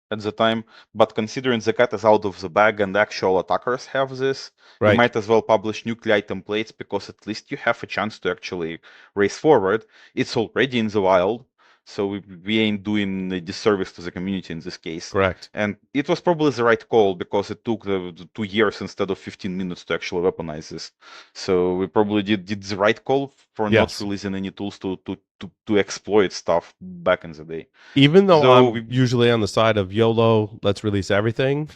[SPEAKER 2] at the time, but considering the cat is out of the bag and actual attackers have this, you might as well publish nuclei templates, because at least you have a chance to actually race forward. It's already in the wild, so we ain't doing a disservice to the community in this case.
[SPEAKER 1] Correct.
[SPEAKER 2] And it was probably the right call, because it took the 2 years instead of 15 minutes to actually weaponize this. So we probably did the right call for not releasing any tools to exploit stuff back in the day.
[SPEAKER 1] Even though I'm usually on the side of YOLO, let's release everything.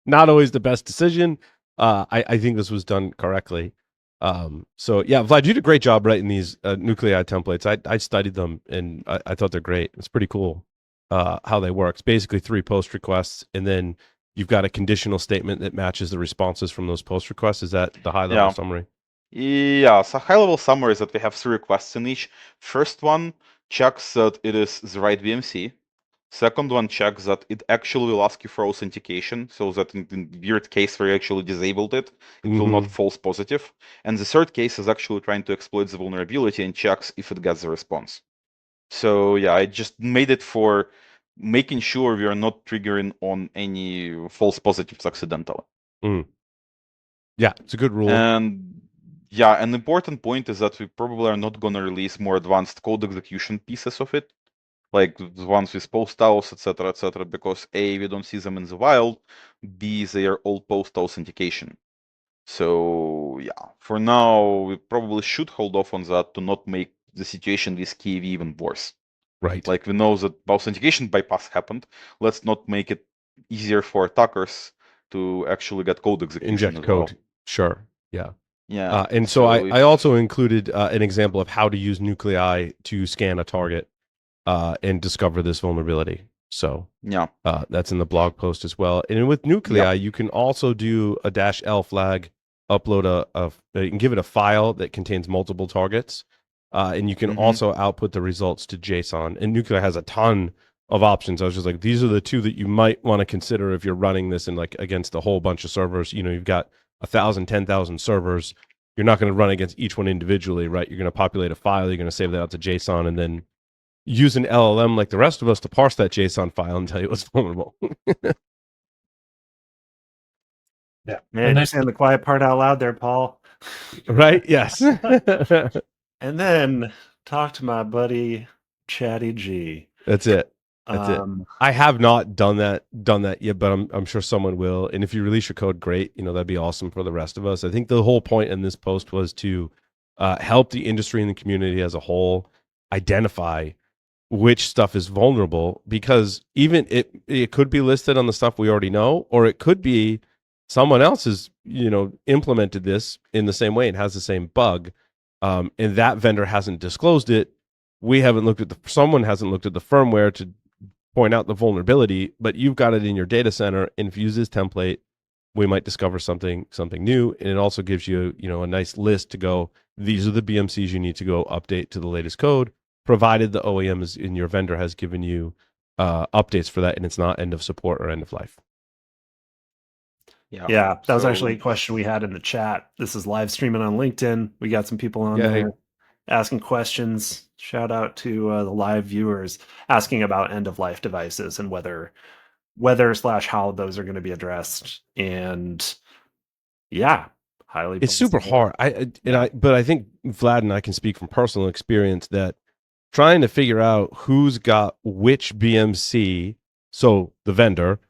[SPEAKER 1] Not always the best decision. I think this was done correctly. So yeah, Vlad, you did a great job writing these nuclei templates. I studied them and I thought they're great. It's pretty cool. how they work. It's basically 3 post requests, and then you've got a conditional statement that matches the responses from those post requests. Is that the high level summary?
[SPEAKER 2] Yeah, so high-level summary is that we have 3 requests in each. First one checks that it is the right BMC. Second one checks that it actually will ask you for authentication, so that in the weird case where you actually disabled it, it will not false positive. And the third case is actually trying to exploit the vulnerability and checks if it gets the response. So yeah, I just made it for making sure we are not triggering on any false positives accidentally.
[SPEAKER 1] Yeah, it's a good rule.
[SPEAKER 2] And yeah, an important point is that we probably are not going to release more advanced code execution pieces of it, like the ones with post-aus, etc., because A, we don't see them in the wild, B, they are all post-authentication. So yeah, for now, we probably should hold off on that to not make the situation with KV even worse.
[SPEAKER 1] Right.
[SPEAKER 2] Like we know that authentication bypass happened. Let's not make it easier for attackers to actually get code execution
[SPEAKER 1] Inject
[SPEAKER 2] as
[SPEAKER 1] code.
[SPEAKER 2] well.
[SPEAKER 1] Sure. Yeah.
[SPEAKER 2] Yeah.
[SPEAKER 1] And so I also included an example of how to use nuclei to scan a target and discover this vulnerability. So
[SPEAKER 2] yeah,
[SPEAKER 1] that's in the blog post as well. And with nuclei, you can also do a -L flag, upload you can give it a file that contains multiple targets, and you can also output the results to JSON. And nuclei has a ton of options. I was just like, these are the 2 that you might want to consider if you're running this in like against a whole bunch of servers. You know, you've got 1,000, 10,000 servers. You're not going to run against each one individually, right? You're going to populate a file. You're going to save that out to JSON, and then use an LLM like the rest of us to parse that JSON file and tell you what's vulnerable.
[SPEAKER 3] Yeah.
[SPEAKER 4] Man, you're saying the quiet part out loud there, Paul.
[SPEAKER 1] Right? Yes.
[SPEAKER 4] And then talk to my buddy Chatty G.
[SPEAKER 1] That's it. That's it. I have not done that yet, but I'm sure someone will. And if you release your code, great. You know, that'd be awesome for the rest of us. I think the whole point in this post was to help the industry and the community as a whole identify which stuff is vulnerable, because even it could be listed on the stuff we already know, or it could be someone else has, you know, implemented this in the same way and has the same bug, and that vendor hasn't disclosed it. We haven't looked at someone hasn't looked at the firmware to point out the vulnerability, but you've got it in your data center, and if you use this template, we might discover something new. And it also gives you, you know, a nice list to go, these are the BMCs you need to go update to the latest code, provided the OEM is in your vendor has given you updates for that, and it's not end of support or end of life.
[SPEAKER 4] Yeah, that was actually a question we had in the chat. This is live streaming on LinkedIn. We got some people on there asking questions. Shout out to the live viewers asking about end of life devices and whether /how those are going to be addressed. And yeah, highly.
[SPEAKER 1] It's super hard. But I think Vlad and I can speak from personal experience that trying to figure out who's got which BMC, so the vendor,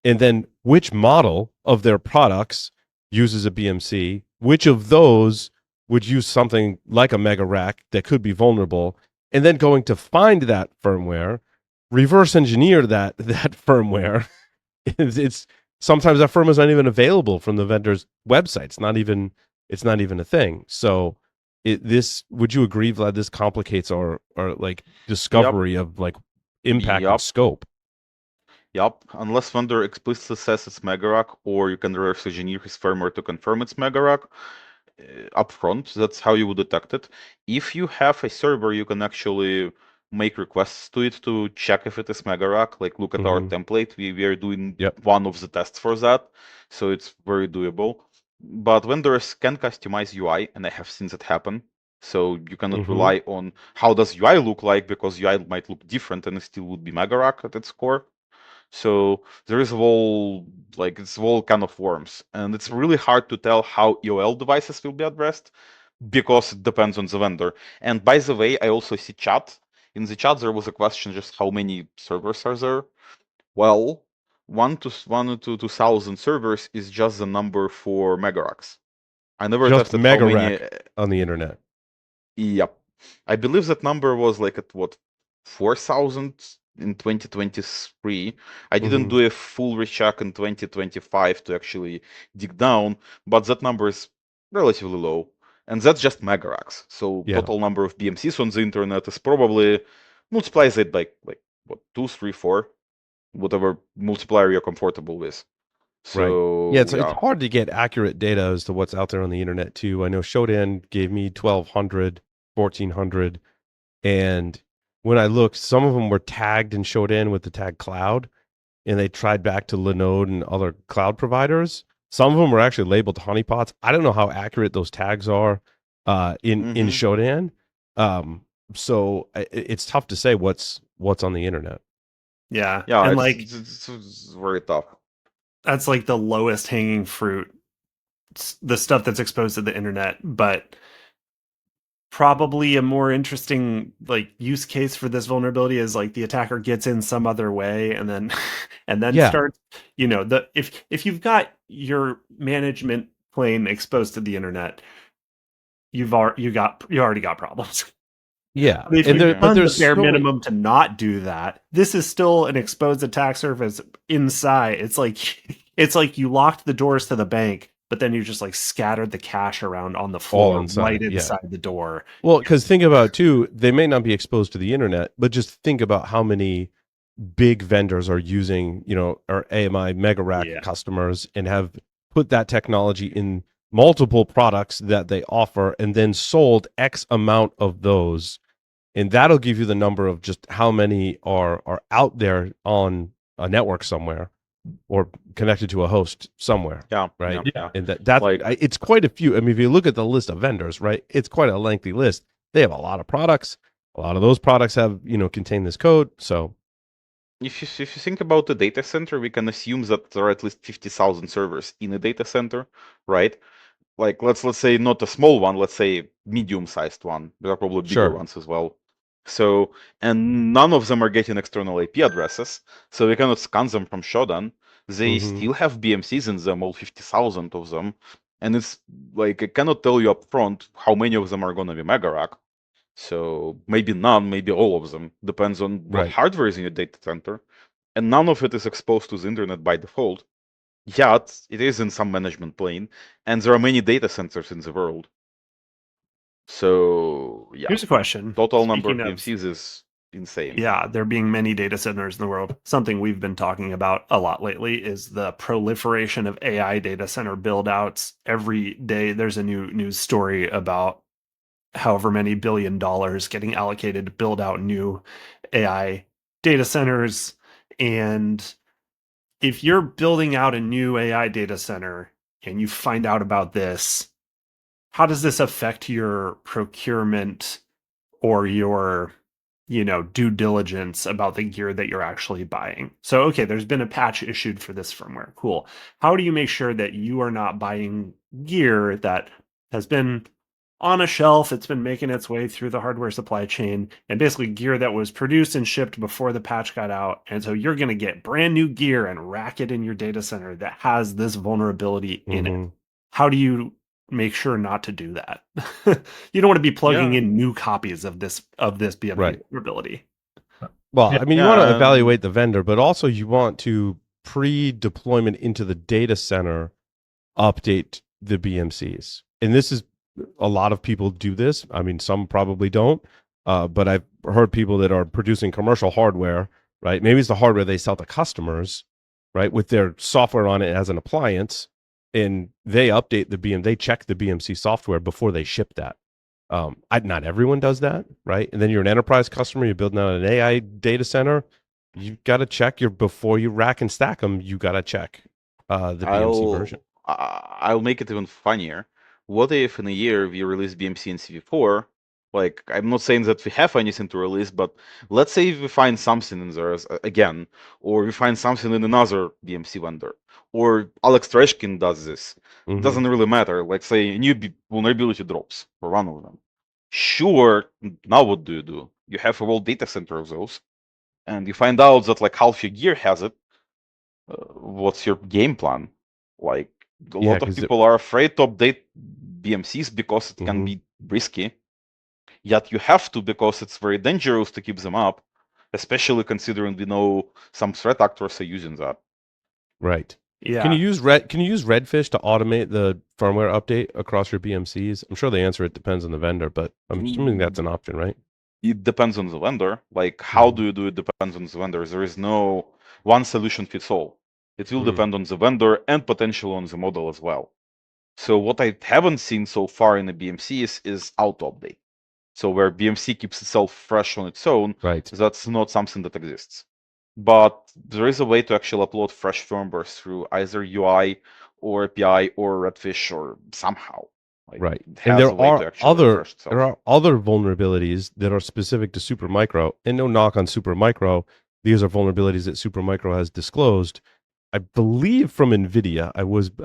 [SPEAKER 1] and then which model of their products uses a BMC, which of those would use something like a mega rack that could be vulnerable, and then going to find that firmware, reverse engineer that firmware. It's sometimes that firmware is not even available from the vendor's website. It's not even a thing. So would you agree, Vlad, this complicates our like discovery of like impact and scope?
[SPEAKER 2] Yep, unless vendor explicitly says it's megarack, or you can reverse engineer his firmware to confirm it's megarack upfront. That's how you would detect it. If you have a server, you can actually make requests to it to check if it is megarack. Like look at our template. We are doing one of the tests for that, so it's very doable. But vendors can customize UI, and I have seen that happen. So you cannot rely on how does UI look like, because UI might look different and it still would be megarack at its core. So there is it's all kind of worms, and it's really hard to tell how EOL devices will be addressed because it depends on the vendor. And by the way, I also see chat. In the chat, there was a question just how many servers are there? Well, 1 to 2,000 servers is just the number for megaracks. I never
[SPEAKER 1] just
[SPEAKER 2] tested how many
[SPEAKER 1] on the internet.
[SPEAKER 2] Yep, I believe that number was like at 4,000 in 2023. I didn't do a full recheck in 2025 to actually dig down, but that number is relatively low, and that's just megaracks. So total number of BMCs on the internet is probably multiply it by like 2, 3, 4, whatever multiplier you're comfortable with. So
[SPEAKER 1] right. Yeah, it's hard to get accurate data as to what's out there on the internet too. I know Shodan gave me 1,200, 1,400, and when I looked, some of them were tagged and Shodan with the tag cloud, and they tried back to Linode and other cloud providers. Some of them were actually labeled honeypots. I don't know how accurate those tags are in Shodan. So it's tough to say what's on the internet.
[SPEAKER 4] Yeah,
[SPEAKER 2] and
[SPEAKER 4] it's
[SPEAKER 2] very tough.
[SPEAKER 4] That's like the lowest hanging fruit, the stuff that's exposed to the internet, but probably a more interesting use case for this vulnerability is like the attacker gets in some other way and then starts, if you've got your management plane exposed to the internet, you already got problems.
[SPEAKER 1] Yeah,
[SPEAKER 4] I mean, but there's the bare minimum to not do that. This is still an exposed attack surface inside. It's like you locked the doors to the bank, but then you just scattered the cash around on the floor inside the door.
[SPEAKER 1] Well, because think about too, they may not be exposed to the internet, but just think about how many big vendors are using, our AMI mega rack customers and have put that technology in multiple products that they offer and then sold X amount of those. And that'll give you the number of just how many are out there on a network somewhere or connected to a host somewhere.
[SPEAKER 2] Yeah.
[SPEAKER 1] Right.
[SPEAKER 2] Yeah.
[SPEAKER 1] And that's it's quite a few. I mean, if you look at the list of vendors, right, it's quite a lengthy list. They have a lot of products. A lot of those products have, contain this code. So
[SPEAKER 2] if you think about the data center, we can assume that there are at least 50,000 servers in a data center, right? Like let's say not a small one, let's say medium-sized one. There are probably bigger ones as well. So, and none of them are getting external IP addresses, so we cannot scan them from Shodan. They still have BMCs in them, all 50,000 of them, and it's I cannot tell you up front how many of them are going to be mega rack. So maybe none, maybe all of them. Depends on what hardware is in your data center, and none of it is exposed to the internet by default. Yet it is in some management plane, and there are many data centers in the world. So yeah.
[SPEAKER 4] Here's a question.
[SPEAKER 2] Total number of BMCs is insane.
[SPEAKER 4] Yeah, there being many data centers in the world. Something we've been talking about a lot lately is the proliferation of AI data center build-outs. Every day there's a new news story about however many $1 billion getting allocated to build out new AI data centers. And if you're building out a new AI data center and you find out about this, how does this affect your procurement or your, due diligence about the gear that you're actually buying? So, okay, there's been a patch issued for this firmware. Cool. How do you make sure that you are not buying gear that has been on a shelf, it's been making its way through the hardware supply chain, and basically gear that was produced and shipped before the patch got out? And so you're going to get brand new gear and rack it in your data center that has this vulnerability in it. How do you make sure not to do that? You don't want to be plugging in new copies of this BMC vulnerability.
[SPEAKER 1] Well, I mean, you want to evaluate the vendor, but also you want to pre-deployment into the data center update the BMCs. And this is, a lot of people do this. I mean, some probably don't, but I've heard people that are producing commercial hardware, right? Maybe it's the hardware they sell to customers, right, with their software on it as an appliance, and they update they check the BMC software before they ship that. Not everyone does that, right? And then you're an enterprise customer, you're building out an AI data center, you've got to check before you rack and stack them, you got to check the BMC version.
[SPEAKER 2] I'll make it even funnier. What if in a year we release BMC and CV4? I'm not saying that we have anything to release, but let's say we find something in there again, or we find something in another BMC vendor, or Alex Treshkin does this. It doesn't really matter. Like, say, a new vulnerability drops for one of them. Sure, now what do? You have a whole data center of those, and you find out that half your gear has it. What's your game plan? A lot of people are afraid to update BMCs because it can be risky. Yet you have to, because it's very dangerous to keep them up, especially considering we know some threat actors are using that.
[SPEAKER 1] Right.
[SPEAKER 4] Yeah.
[SPEAKER 1] Can you use Redfish to automate the firmware update across your BMCs? I'm sure the answer, it depends on the vendor, but I'm assuming that's an option, right?
[SPEAKER 2] It depends on the vendor. Like, how do you do it depends on the vendor. There is no one solution fits all. It will depend on the vendor and potentially on the model as well. So what I haven't seen so far in the BMC is auto update. So where BMC keeps itself fresh on its own, that's not something that exists. But there is a way to actually upload fresh firmware through either UI or API or Redfish or somehow.
[SPEAKER 1] Right. And there are other vulnerabilities that are specific to Supermicro, and no knock on Supermicro. These are vulnerabilities that Supermicro has disclosed. I believe from NVIDIA.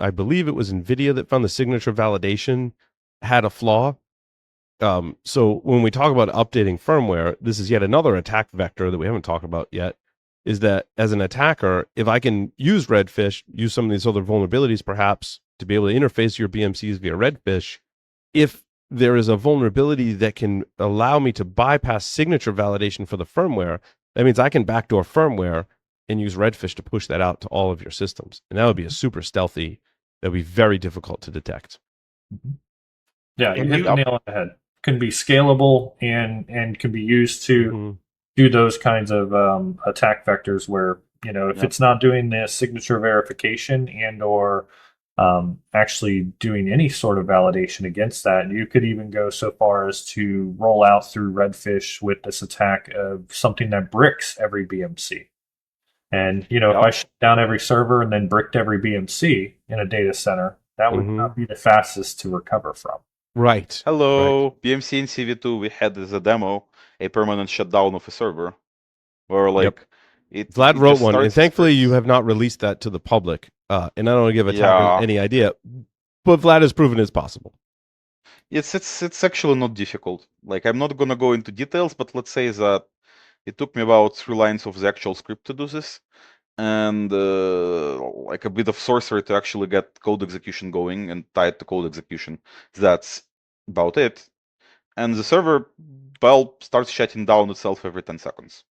[SPEAKER 1] I believe it was NVIDIA that found the signature validation had a flaw. So when we talk about updating firmware, this is yet another attack vector that we haven't talked about yet, is that as an attacker, if I can use Redfish, use some of these other vulnerabilities perhaps to be able to interface your BMCs via Redfish, if there is a vulnerability that can allow me to bypass signature validation for the firmware, that means I can backdoor firmware and use Redfish to push that out to all of your systems. And that would be a super stealthy, that would be very difficult to detect.
[SPEAKER 3] Yeah, you hit the nail on the head. Can be scalable and can be used to do those kinds of attack vectors where, if it's not doing the signature verification and or actually doing any sort of validation against that, you could even go so far as to roll out through Redfish with this attack of something that bricks every BMC. And, if I shut down every server and then bricked every BMC in a data center, that would not be the fastest to recover from.
[SPEAKER 1] Right.
[SPEAKER 2] Hello, right. BMC in CV2, we had as a demo a permanent shutdown of a server, where
[SPEAKER 1] Vlad wrote one, and thankfully you have not released that to the public. And I don't want to give attackers any idea, but Vlad has proven it's possible.
[SPEAKER 2] It's actually not difficult. I'm not gonna go into details, but let's say that it took me about 3 lines of the actual script to do this, and a bit of sorcery to actually get code execution going and tie it to code execution. That's about it. And the server, starts shutting down itself every 10 seconds.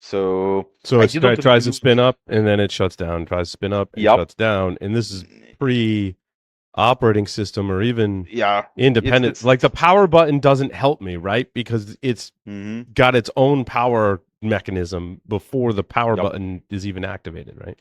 [SPEAKER 2] So
[SPEAKER 1] it tries to spin up and then it shuts down, tries to spin up and shuts down. And this is pre-operating system or even independent. The power button doesn't help me, right? Because it's got its own power mechanism before the power button is even activated, right?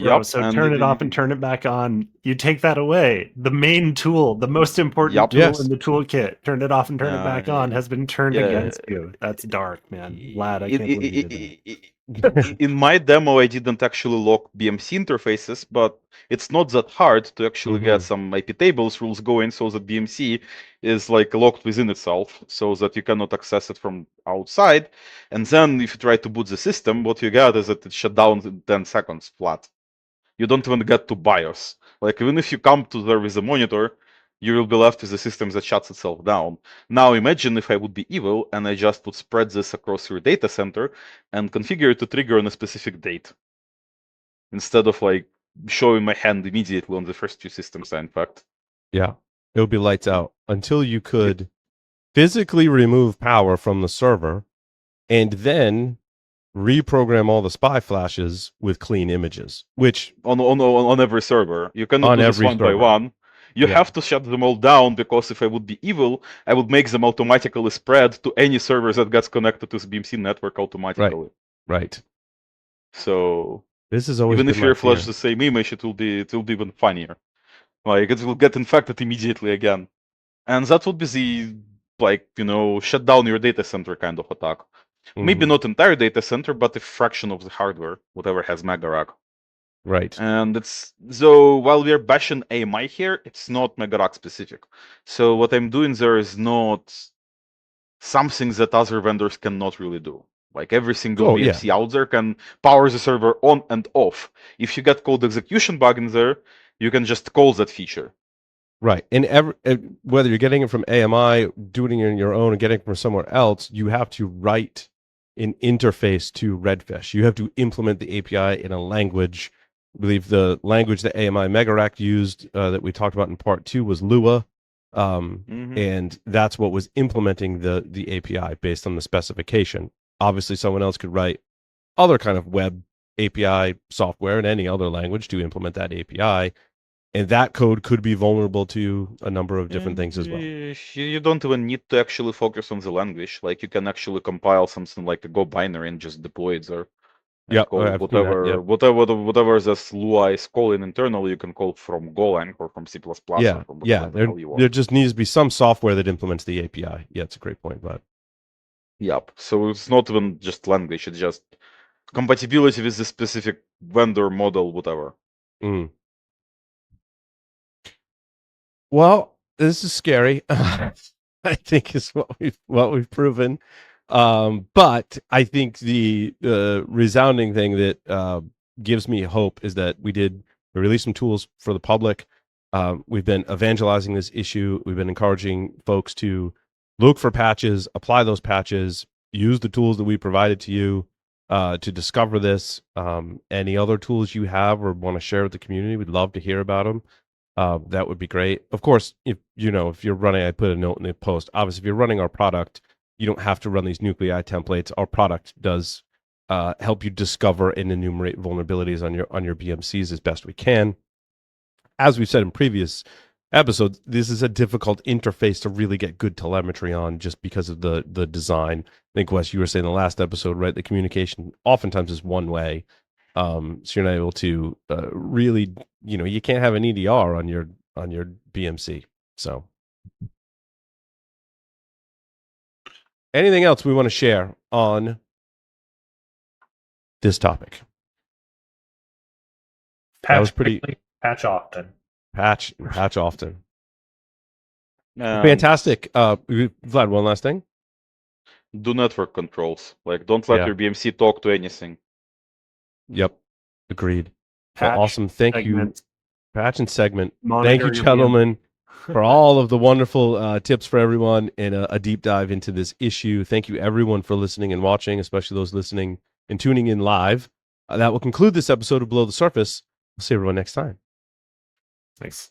[SPEAKER 4] Bro, so turn it off and turn it back on. You take that away. The main tool, the most important tool in the toolkit, turn it off and turn it back on, has been turned against you. That's dark, man. Vlad, I can't believe you did
[SPEAKER 2] that. In my demo, I didn't actually lock BMC interfaces, but it's not that hard to actually get some IP tables rules going so that BMC is locked within itself so that you cannot access it from outside. And then if you try to boot the system, what you get is that it shut down in 10 seconds flat. You don't even get to BIOS. Even if you come to there with a monitor, you will be left with a system that shuts itself down. Now imagine if I would be evil and I just would spread this across your data center and configure it to trigger on a specific date. Instead of showing my hand immediately on the first 2 systems I infect.
[SPEAKER 1] Yeah. It would be lights out until you could physically remove power from the server and then reprogram all the spy flashes with clean images, which
[SPEAKER 2] on every server. You cannot do this one by one. You have to shut them all down, because if I would be evil, I would make them automatically spread to any servers that gets connected to the BMC network automatically.
[SPEAKER 1] Right.
[SPEAKER 2] So
[SPEAKER 1] this is always
[SPEAKER 2] even if you flash the same image, it will be even funnier. It will get infected immediately again, and that would be the shut down your data center kind of attack. Maybe not entire data center, but a fraction of the hardware, whatever has mega rack.
[SPEAKER 1] Right.
[SPEAKER 2] And so while we're bashing AMI here, it's not mega rack specific. So what I'm doing there is not something that other vendors cannot really do. Every single BMC out there can power the server on and off. If you get code execution bug in there, you can just call that feature.
[SPEAKER 1] Right. And whether you're getting it from AMI, doing it on your own, and getting it from somewhere else, you have to write an interface to Redfish. You have to implement the API in a language. I believe the language that AMI Megarack used that we talked about in part 2 was Lua. And that's what was implementing the API based on the specification. Obviously, someone else could write other kind of web API software in any other language to implement that API. and that code could be vulnerable to a number of different things as well.
[SPEAKER 2] You don't even need to actually focus on the language. Like you can actually compile something like a Go binary and just deploy it there.
[SPEAKER 1] Yeah,
[SPEAKER 2] call whatever this Lua is calling internally, you can call from Golang or from C++ or from whatever the hell you want.
[SPEAKER 1] There just needs to be some software that implements the API. Yeah, it's a great point, but
[SPEAKER 2] yep. So it's not even just language; it's just compatibility with the specific vendor model, whatever.
[SPEAKER 1] Well, this is scary. I think is what we've proven. But I think the resounding thing that gives me hope is that we release some tools for the public. We've been evangelizing this issue. We've been encouraging folks to look for patches, apply those patches, use the tools that we provided to you to discover this. Any other tools you have or want to share with the community, we'd love to hear about them. That would be great. Of course, if you're running, I put a note in the post. Obviously, if you're running our product, you don't have to run these nuclei templates. Our product does help you discover and enumerate vulnerabilities on your BMCs as best we can. As we've said in previous episodes, this is a difficult interface to really get good telemetry on just because of the design. I think, Wes, you were saying in the last episode, right? The communication oftentimes is one way. So you're not able to really, you can't have an EDR on your BMC. So anything else we want to share on this topic?
[SPEAKER 3] That was pretty patch often.
[SPEAKER 1] Patch often. Fantastic. Vlad, one last thing.
[SPEAKER 2] Do network controls. Like, don't let your BMC talk to anything.
[SPEAKER 1] Yep. Agreed. Well, awesome. Thank you. Patch and segment.
[SPEAKER 4] Monitor.
[SPEAKER 1] Thank you, gentlemen, for all of the wonderful tips for everyone and a deep dive into this issue. Thank you, everyone, for listening and watching, especially those listening and tuning in live. That will conclude this episode of Below the Surface. We'll see everyone next time.
[SPEAKER 4] Thanks.